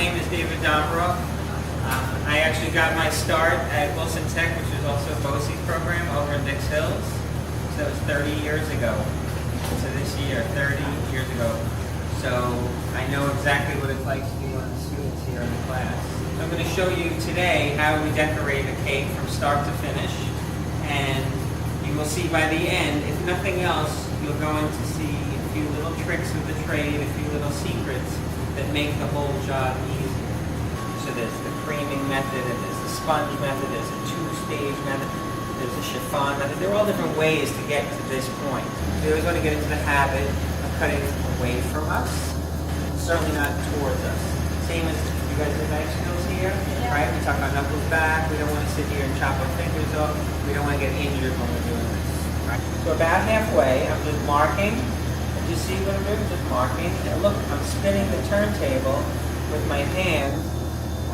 name is David Dombrow. I actually got my start at Wilson Tech, which is also a BTC program over in Dix Hills. So it was 30 years ago. So this year, 30 years ago. So I know exactly what it's like to be one of the students here in the class. So I'm going to show you today how we decorate a cake from start to finish. And you will see by the end, if nothing else, you're going to see a few little tricks of the trade, a few little secrets that make the whole job easier. So there's the creaming method, and there's the sponge method, there's a two-stage method, there's a chiffon method. There are all different ways to get to this point. We always want to get into the habit of cutting away from us, certainly not towards us. Same as you guys have knife skills here, right? We talk about knuckles back. We don't want to sit here and chop our fingers off. We don't want to get injured when we're doing this. Right? So about halfway, I'm just marking. And you see what I'm doing? Just marking. And look, I'm spinning the turntable with my hand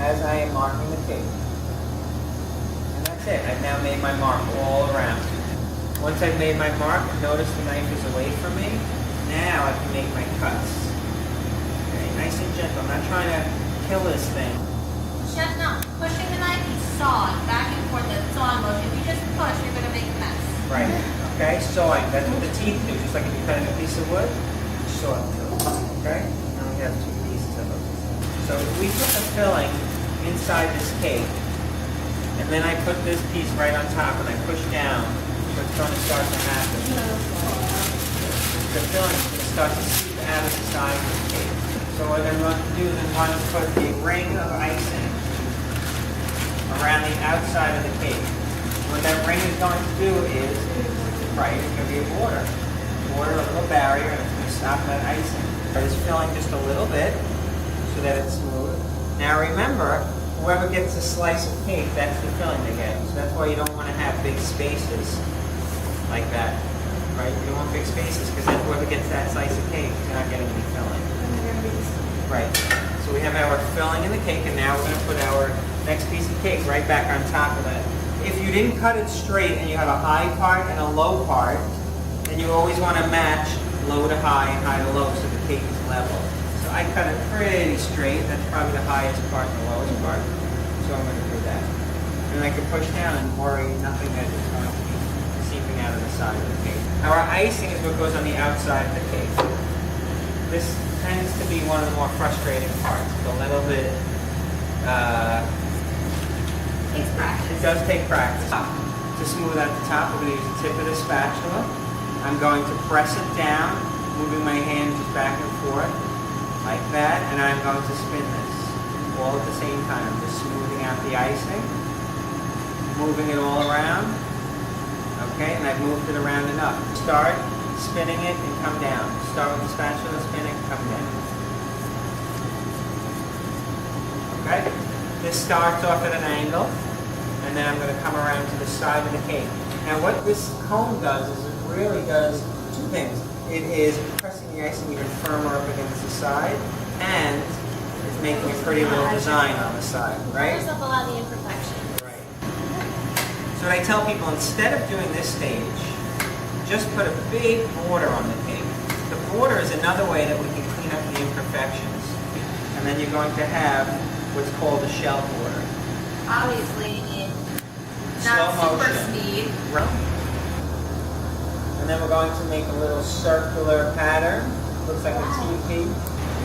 as I am marking the cake. And that's it. I've now made my mark all around. Once I've made my mark, notice the knife is away from me. Now I can make my cuts. Okay, nice and gentle. I'm not trying to kill this thing. Chef, no. Pushing the knife, you saw it back and forth, the sawing motion. If you just push, you're going to make a mess. Right. Okay, sawing. That's what the teeth do. Just like if you're cutting a piece of wood, saw it. Okay? Now we have two pieces of it. So if we put the filling inside this cake, and then I put this piece right on top and I push down, what's going to start to happen? The filling is going to start to seep out of the side of the cake. So what I'm going to do is I'm going to put a ring of icing around the outside of the cake. What that ring is going to do is, right, it's going to be a border. A little barrier, and it's going to stop that icing. It's filling just a little bit so that it's smooth. Now remember, whoever gets a slice of cake, that's the filling they get. So that's why you don't want to have big spaces like that, right? You don't want big spaces because then whoever gets that slice of cake, you're not getting any filling. Right. So we have our filling in the cake, and now we're going to put our next piece of cake right back on top of that. If you didn't cut it straight and you have a high part and a low part, then you always want to match low to high and high to low so the cake is level. So I cut it pretty straight. That's probably the highest part and the lowest part. So I'm going to do that. And I can push down and worry nothing that is going to be seeping out of the side of the cake. Our icing is what goes on the outside of the cake. This tends to be one of the more frustrating parts. It's a little bit, Takes practice. it does take practice. To smooth out the top, we're going to use the tip of the spatula. I'm going to press it down, moving my hand just back and forth, like that, and I'm going to spin this all at the same time. I'm just smoothing out the icing, moving it all around. Okay, and I've moved it around enough. Start spinning it and come down. Start with the spatula, spin it, come down. Okay? This starts off at an angle, and then I'm going to come around to the side of the cake. Now what this comb does is it really does two things. It is pressing the icing even firmer up against the side, and it's making a pretty little design on the side, right? Covers up a lot of the imperfections. Right. So what I tell people, instead of doing this stage, just put a big border on the cake. The border is another way that we can clean up the imperfections. And then you're going to have what's called a shell border. Obviously, in Slow not super motion. speed. Right. And then we're going to make a little circular pattern. Looks like a TP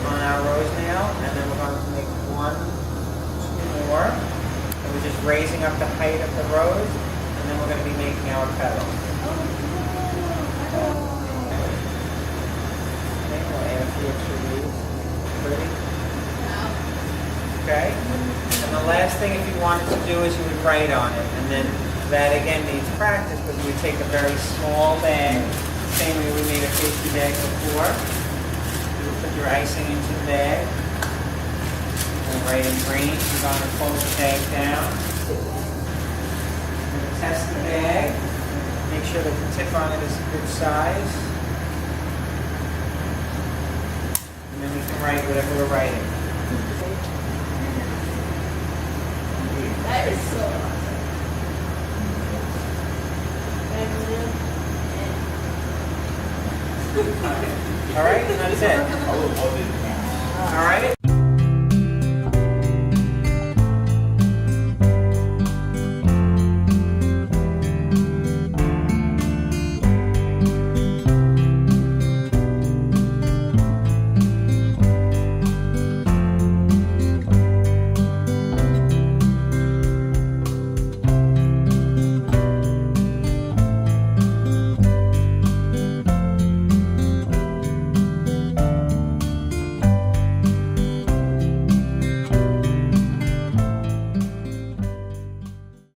on our rose nail. And then we're going to make one, two more. And we're just raising up the height of the rose. And then we're going to be making our petals. Pretty. Okay? And the last thing if you wanted to do is you would write on it. And then that again needs practice, but you would take a very small bag, same way we made a pastry bag before. You would put your icing into the bag. And write in green, you're going to fold the bag down. And test the bag. Make sure that the tip on it is a good size. And then we can write whatever we're writing. That is so awesome. All right, that's it. All right.